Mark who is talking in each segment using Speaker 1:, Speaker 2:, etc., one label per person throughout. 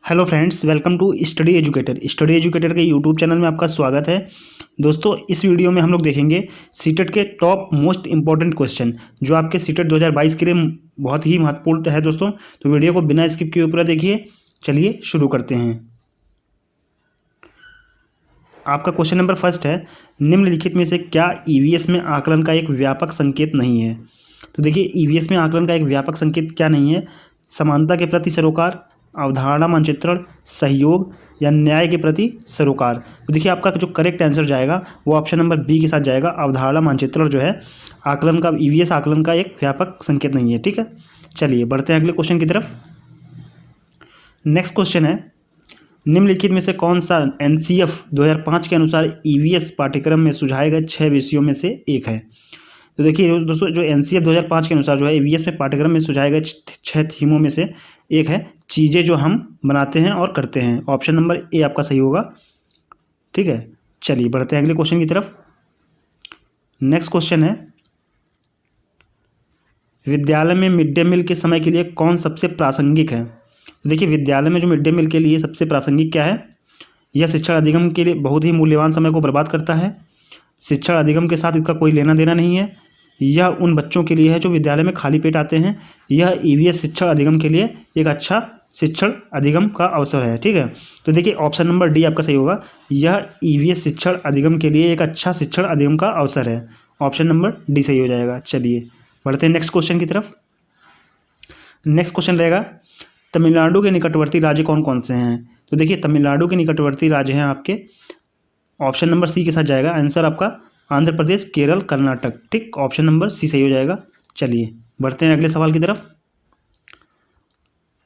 Speaker 1: Hello friends, welcome to study educator के YouTube channel में आपका स्वागत है। दोस्तों, इस वीडियो में हम लोग देखेंगे सीटेट के टॉप मोस्ट इंपॉर्टेंट क्वेश्चन जो आपके सीटेट 2022 के लिए बहुत ही महत्वपूर्ण है। दोस्तों, तो वीडियो को बिना स्किप किए पूरा देखिए। चलिए शुरू करते हैं। आपका क्वेश्चन नंबर फर्स्ट है, निम्नलिखित में से क्या ईवीएस में आकलन का एक व्यापक संकेत नहीं है? तो देखिए, ईवीएस में आकलन का एक व्यापक संकेत क्या नहीं है? समानता के प्रति सरोकार, अवधारणा मानचित्रण, सहयोग या न्याय के प्रति सरोकार। तो देखिए, आपका जो करेक्ट आंसर जाएगा वो ऑप्शन नंबर बी के साथ जाएगा। अवधारणा मानचित्रण जो है आकलन का, ईवीएस आकलन का एक व्यापक संकेत नहीं है। ठीक है, चलिए बढ़ते हैं अगले क्वेश्चन की तरफ। नेक्स्ट क्वेश्चन है, निम्नलिखित में से कौन सा एनसीएफ 2005 के अनुसार ईवीएस पाठ्यक्रम में सुझाए गए 6 विषयों में से एक है? तो देखिए दोस्तों, जो एनसीएफ 2005 के अनुसार जो है ईवीएस में पाठ्यक्रम में सुझाए गए 6 थीमों में से एक है चीज़ें जो हम बनाते हैं और करते हैं। ऑप्शन नंबर ए आपका सही होगा। ठीक है, चलिए बढ़ते हैं अगले क्वेश्चन की तरफ। नेक्स्ट क्वेश्चन है, विद्यालय में मिड डे मील के समय के लिए कौन सबसे प्रासंगिक है? तो देखिए, विद्यालय में जो मिड डे मील के लिए सबसे प्रासंगिक क्या है? यह शिक्षण अधिगम के लिए बहुत ही मूल्यवान समय को बर्बाद करता है। शिक्षण अधिगम के साथ इसका कोई लेना देना नहीं है। यह उन बच्चों के लिए है जो विद्यालय में खाली पेट आते हैं। यह ईवीएस शिक्षण अधिगम के लिए एक अच्छा शिक्षण अधिगम का अवसर है। ठीक है, तो देखिए ऑप्शन नंबर डी आपका सही होगा। यह ईवीएस शिक्षण अधिगम के लिए एक अच्छा शिक्षण अधिगम का अवसर है। ऑप्शन नंबर डी सही हो जाएगा। चलिए बढ़ते हैं नेक्स्ट क्वेश्चन की तरफ। नेक्स्ट क्वेश्चन रहेगा, तमिलनाडु के निकटवर्ती राज्य कौन कौन से हैं? तो देखिए, तमिलनाडु के निकटवर्ती राज्य हैं आपके, ऑप्शन नंबर सी के साथ जाएगा आंसर आपका, आंध्र प्रदेश, केरल, कर्नाटक। ठीक, ऑप्शन नंबर सी सही हो जाएगा। चलिए बढ़ते हैं अगले सवाल की तरफ।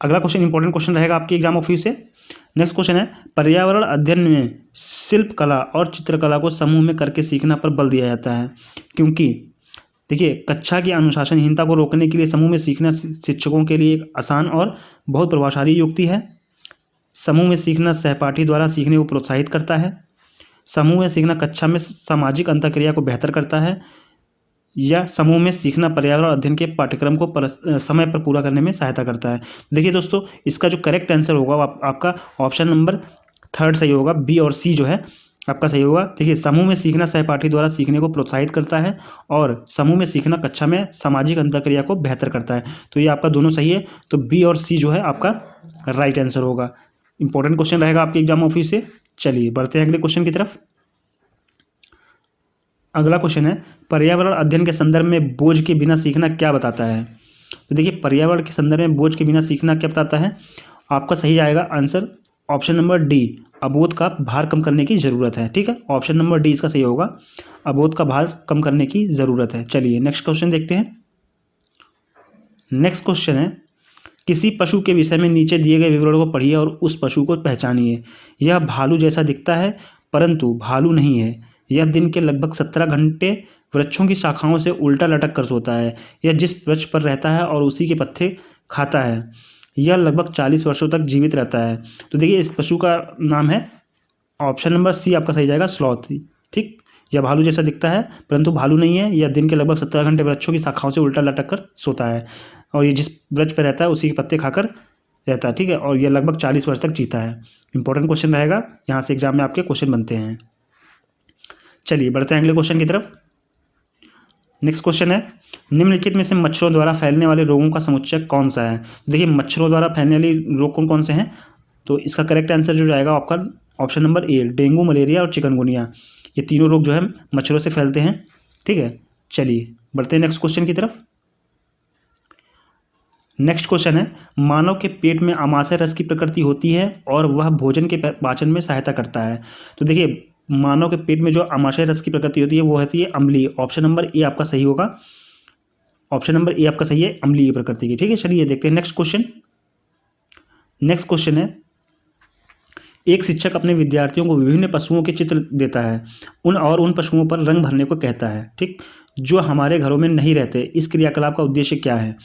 Speaker 1: अगला क्वेश्चन इंपॉर्टेंट क्वेश्चन रहेगा आपके एग्जाम ऑफिस से। नेक्स्ट क्वेश्चन है, पर्यावरण अध्ययन में शिल्प कला और चित्रकला को समूह में करके सीखना पर बल दिया जाता है क्योंकि देखिए, कक्षा की अनुशासनहीनता को रोकने के लिए समूह में सीखना शिक्षकों के लिए एक आसान और बहुत प्रभावशाली युक्ति है। समूह में सीखना सहपाठी द्वारा सीखने को प्रोत्साहित करता है। समूह में सीखना कक्षा में सामाजिक अंतःक्रिया को बेहतर करता है। या समूह में सीखना पर्यावरण अध्ययन के पाठ्यक्रम को समय पर पूरा करने में सहायता करता है। देखिए दोस्तों, इसका जो करेक्ट आंसर होगा आपका ऑप्शन नंबर थर्ड सही होगा। बी और सी जो है आपका सही होगा। देखिए, समूह में सीखना सहपाठी द्वारा सीखने को प्रोत्साहित करता है और समूह में सीखना कक्षा में सामाजिक अंतःक्रिया को बेहतर करता है। तो ये आपका दोनों सही है। तो बी और सी जो है आपका राइट आंसर होगा। इंपॉर्टेंट क्वेश्चन रहेगा आपके एग्जाम ऑफिस से। चलिए बढ़ते हैं अगले क्वेश्चन की तरफ। अगला क्वेश्चन है, पर्यावरण अध्ययन के संदर्भ में बोझ के बिना सीखना क्या बताता है? तो देखिए, पर्यावरण के संदर्भ में बोझ के बिना सीखना क्या बताता है? आपका सही आएगा आंसर ऑप्शन नंबर डी, अबोध का भार कम करने की ज़रूरत है। ठीक है, ऑप्शन नंबर डी इसका सही होगा, अबोध का भार कम करने की ज़रूरत है। चलिए नेक्स्ट क्वेश्चन देखते हैं। नेक्स्ट क्वेश्चन है, किसी पशु के विषय में नीचे दिए गए विवरणों को पढ़िए और उस पशु को पहचानिए। यह भालू जैसा दिखता है परंतु भालू नहीं है। यह दिन के लगभग 17 घंटे वृक्षों की शाखाओं से उल्टा लटक कर सोता है। यह जिस वृक्ष पर रहता है और उसी के पत्ते खाता है। यह लगभग 40 वर्षों तक जीवित रहता है। तो देखिए, इस पशु का नाम है, ऑप्शन नंबर सी आपका सही जाएगा, स्लॉथ। ठीक, यह भालू जैसा दिखता है परंतु भालू नहीं है। यह दिन के लगभग 17 घंटे वृक्षों की शाखाओं से उल्टा लटक कर सोता है और ये जिस वृक्ष पर रहता है उसी के पत्ते खाकर रहता है। ठीक है, और यह लगभग 40 वर्ष तक जीता है। इंपॉर्टेंट क्वेश्चन रहेगा, यहाँ से एग्जाम में आपके क्वेश्चन बनते हैं। चलिए बढ़ते हैं अगले क्वेश्चन की तरफ। नेक्स्ट क्वेश्चन है, निम्नलिखित में से मच्छरों द्वारा फैलने वाले रोगों का समुच्चय कौन सा है? देखिए, मच्छरों द्वारा फैलने वाले रोग कौन कौन से हैं? तो इसका करेक्ट आंसर जो जाएगा आपका option number A, dengue, malaria और चिकनगुनिया। ये तीनों रोग जो है मच्छरों से फैलते हैं। ठीक है, चलिए बढ़ते हैं नेक्स्ट क्वेश्चन की तरफ। नेक्स्ट क्वेश्चन है, मानव के पेट में आमाशय रस की प्रकृति होती है और वह भोजन के पाचन में सहायता करता है। तो देखिए, मानव के पेट में जो आमाशय रस की प्रकृति होती है वो होती है अम्लीय। ऑप्शन नंबर ए आपका सही होगा। ऑप्शन नंबर ए आपका सही है, अम्लीय प्रकृति की। ठीक है, चलिए देखते हैं नेक्स्ट क्वेश्चन। नेक्स्ट क्वेश्चन है, एक शिक्षक अपने विद्यार्थियों को विभिन्न पशुओं के चित्र देता है उन पशुओं पर रंग भरने को कहता है। ठीक, जो हमारे घरों में नहीं रहते। इस क्रियाकलाप का उद्देश्य क्या है?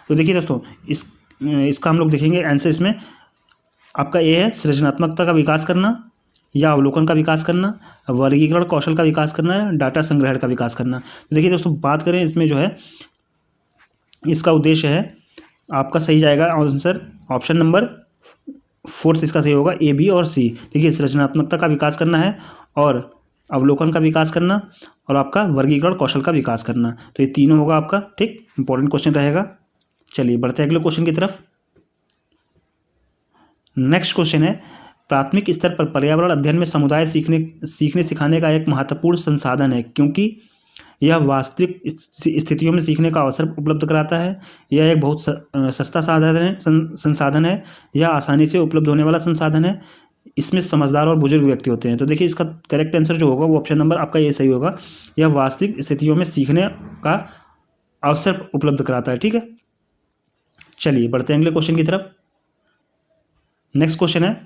Speaker 1: तो देखिए दोस्तों, इसका हम लोग देखेंगे आंसर। इसमें आपका ए है, सृजनात्मकता का विकास करना या अवलोकन का विकास करना, वर्गीकरण कौशल का विकास करना है, डाटा संग्रहण का विकास करना। तो देखिए दोस्तों, बात करें इसमें जो है इसका उद्देश्य है, आपका सही जाएगा आंसर ऑप्शन नंबर फोर्थ इसका सही होगा ए, बी और सी। देखिए, सृजनात्मकता का विकास करना है और अवलोकन का विकास करना और आपका वर्गीकरण कौशल का विकास करना, तो ये तीनों होगा आपका। ठीक, इंपॉर्टेंट क्वेश्चन रहेगा। चलिए बढ़ते हैं अगले क्वेश्चन की तरफ। नेक्स्ट क्वेश्चन है, प्राथमिक स्तर पर पर्यावरण अध्ययन में समुदाय सीखने सिखाने का एक महत्वपूर्ण संसाधन है, क्योंकि यह वास्तविक स्थितियों में सीखने का अवसर उपलब्ध कराता है। यह एक बहुत सस्ता संसाधन है। यह आसानी से उपलब्ध होने वाला संसाधन है। इसमें समझदार और बुजुर्ग व्यक्ति होते हैं। तो देखिए, इसका करेक्ट आंसर जो होगा वो ऑप्शन नंबर आपका ये सही होगा। यह वास्तविक स्थितियों में सीखने का अवसर उपलब्ध कराता है। ठीक है, चलिए बढ़ते हैं अगले क्वेश्चन की तरफ। नेक्स्ट क्वेश्चन है,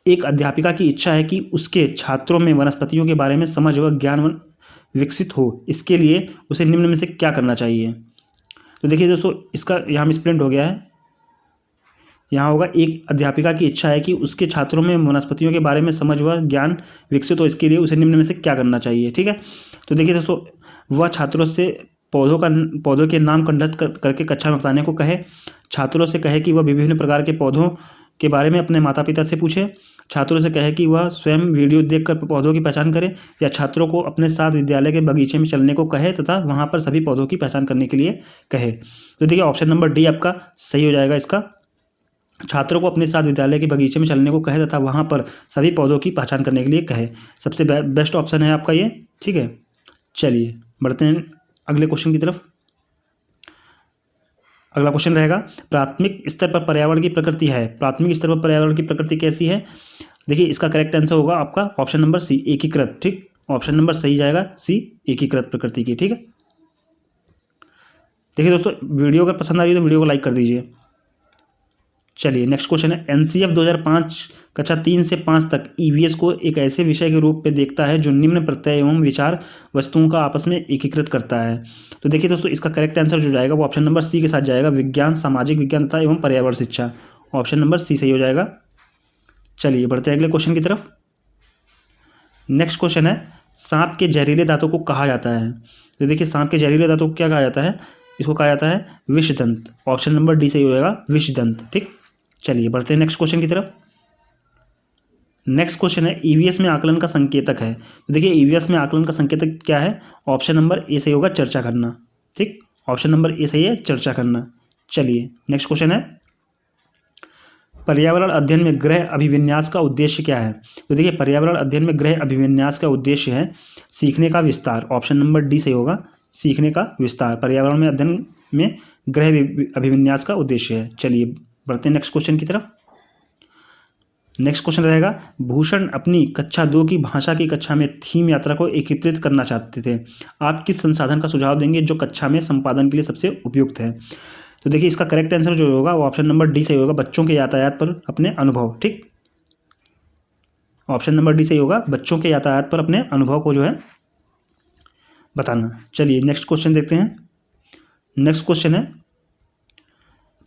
Speaker 1: एक अध्यापिका की इच्छा है कि उसके छात्रों में वनस्पतियों के बारे में समझ व ज्ञान विकसित हो। इसके लिए उसे निम्न में से क्या करना चाहिए? तो देखिए दोस्तों, इसका यहाँ मिसप्रिंट हो गया है। यहाँ होगा, एक अध्यापिका की इच्छा है कि उसके छात्रों में वनस्पतियों के बारे में समझ व ज्ञान विकसित हो। इसके लिए उसे निम्न में से क्या करना चाहिए? ठीक है, तो देखिए दोस्तों, वह छात्रों से पौधों के नाम कंठस्थ करके कक्षा में बताने को कहे। छात्रों से कहे कि वह विभिन्न प्रकार के पौधों के बारे में अपने माता पिता से पूछे। छात्रों से कहे कि वह स्वयं वीडियो देखकर पौधों की पहचान करे, या छात्रों को अपने साथ विद्यालय के बगीचे में चलने को कहे तथा वहां पर सभी पौधों की पहचान करने के लिए कहे। तो देखिए, ऑप्शन नंबर डी आपका सही हो जाएगा। इसका छात्रों को अपने साथ विद्यालय के बगीचे में चलने को कहे तथा वहां पर सभी पौधों की पहचान करने के लिए कहे। सबसे बेस्ट ऑप्शन है आपका ये। ठीक है, चलिए बढ़ते हैं अगले क्वेश्चन की तरफ। अगला क्वेश्चन रहेगा, प्राथमिक स्तर पर पर्यावरण की प्रकृति है। प्राथमिक स्तर पर पर्यावरण की प्रकृति कैसी है? देखिए, इसका करेक्ट आंसर होगा आपका ऑप्शन नंबर सी, एकीकृत। ठीक, ऑप्शन नंबर सही जाएगा सी, एकीकृत प्रकृति की। ठीक है, देखिए दोस्तों, वीडियो अगर पसंद आ रही है तो वीडियो को लाइक कर दीजिए। चलिए नेक्स्ट क्वेश्चन है, एनसीएफ 2005 कक्षा 3 से 5 तक ईवीएस को एक ऐसे विषय के रूप में देखता है जो निम्न प्रत्यय एवं विचार वस्तुओं का आपस में एकीकृत करता है। तो देखिए दोस्तों, इसका करेक्ट आंसर जो जाएगा वो ऑप्शन नंबर सी के साथ जाएगा, विज्ञान, सामाजिक विज्ञान तथा एवं पर्यावरण शिक्षा। ऑप्शन नंबर सी सही हो जाएगा। चलिए बढ़ते हैं अगले क्वेश्चन की तरफ। नेक्स्ट क्वेश्चन है, सांप के जहरीले दांतों को कहा जाता है। तो देखिए, सांप के जहरीले दांतों को क्या कहा जाता है? इसको कहा जाता है विषदंत। ऑप्शन नंबर डी सही हो जाएगा, विषदंत। ठीक, चलिए बढ़ते हैं नेक्स्ट क्वेश्चन की तरफ। नेक्स्ट क्वेश्चन है, ईवीएस में आकलन का संकेतक है। तो देखिए, ईवीएस में आकलन का संकेतक क्या है? ऑप्शन नंबर ए सही होगा, चर्चा करना। ठीक, ऑप्शन नंबर ए सही है, चर्चा करना। चलिए नेक्स्ट क्वेश्चन है, पर्यावरण अध्ययन में गृह अभिविन्यास का उद्देश्य क्या है? तो देखिए, पर्यावरण अध्ययन में गृह अभिविन्यास का उद्देश्य है सीखने का विस्तार। ऑप्शन नंबर डी सही होगा, सीखने का विस्तार। पर्यावरण में अध्ययन में गृह अभिविन्यास का उद्देश्य है। चलिए बढ़ते हैं नेक्स्ट क्वेश्चन की तरफ। नेक्स्ट क्वेश्चन रहेगा, भूषण अपनी कक्षा 2 की भाषा की कक्षा में थीम यात्रा को एकीकृत करना चाहते थे। आप किस संसाधन का सुझाव देंगे जो कक्षा में संपादन के लिए सबसे उपयुक्त है? तो देखिए, इसका करेक्ट आंसर जो होगा वो ऑप्शन नंबर डी सही होगा, बच्चों के यातायात पर अपने अनुभव। ठीक, ऑप्शन नंबर डी सही होगा, बच्चों के यातायात पर अपने अनुभव को जो है बताना। चलिए नेक्स्ट क्वेश्चन देखते हैं। नेक्स्ट क्वेश्चन है,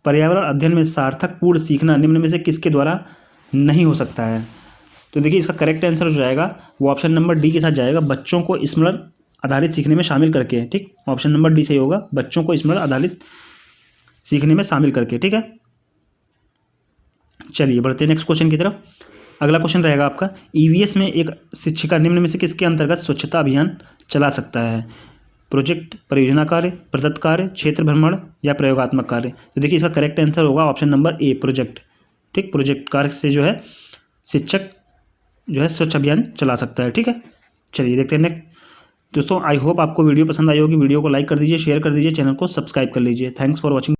Speaker 1: पर्यावरण अध्ययन में सार्थकपूर्ण सीखना निम्न में से किसके द्वारा नहीं हो सकता है? तो देखिए, इसका करेक्ट आंसर जो जाएगा वो ऑप्शन नंबर डी के साथ जाएगा, बच्चों को स्मरण आधारित सीखने में शामिल करके। ठीक, ऑप्शन नंबर डी सही होगा, बच्चों को स्मरण आधारित सीखने में शामिल करके। ठीक है, चलिए बढ़ते हैं नेक्स्ट क्वेश्चन की तरफ। अगला क्वेश्चन रहेगा आपका, ईवीएस में एक शिक्षिका निम्न में से किसके अंतर्गत स्वच्छता अभियान चला सकता है? प्रोजेक्ट, परियोजना कार्य, प्रदत्त कार्य, क्षेत्र भ्रमण या प्रयोगात्मक कार्य? तो देखिए, इसका करेक्ट आंसर होगा ऑप्शन नंबर ए, प्रोजेक्ट। ठीक, प्रोजेक्ट कार्य से जो है शिक्षक जो है स्वच्छ अभियान चला सकता है। ठीक है, चलिए देखते हैं नेक्स्ट। दोस्तों, आई होप आपको वीडियो पसंद आई होगी। वीडियो को लाइक कर दीजिए, शेयर कर दीजिए, चैनल को सब्सक्राइब कर लीजिए। Thanks for watching.